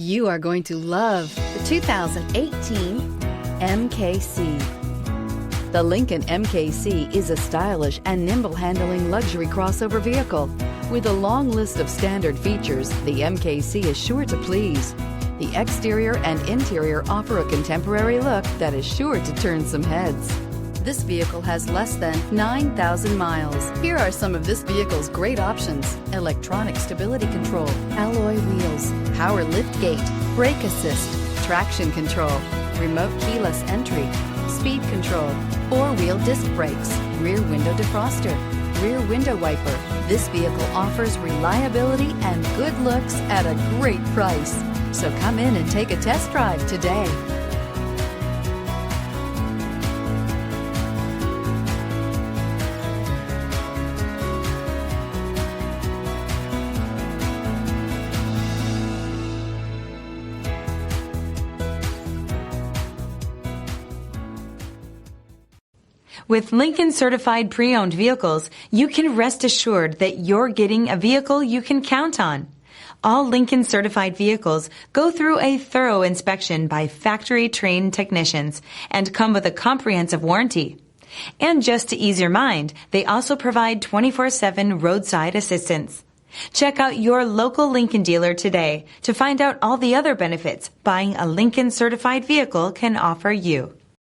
You are going to love the 2018 MKC. The Lincoln MKC is a stylish and nimble-handling luxury crossover vehicle. With a long list of standard features, the MKC is sure to please. The exterior and interior offer a contemporary look that is sure to turn some heads. This vehicle has less than 9,000 miles. Here are some of this vehicle's great options: electronic stability control, alloy wheels, power liftgate, brake assist, traction control, remote keyless entry, speed control, four-wheel disc brakes, rear window defroster, rear window wiper. This vehicle offers reliability and good looks at a great price. So come in and take a test drive today. With Lincoln certified pre-owned vehicles, you can rest assured that you're getting a vehicle you can count on. All Lincoln certified vehicles go through a thorough inspection by factory trained technicians and come with a comprehensive warranty. And just to ease your mind, they also provide 24/7 roadside assistance. Check out your local Lincoln dealer today to find out all the other benefits buying a Lincoln certified vehicle can offer you.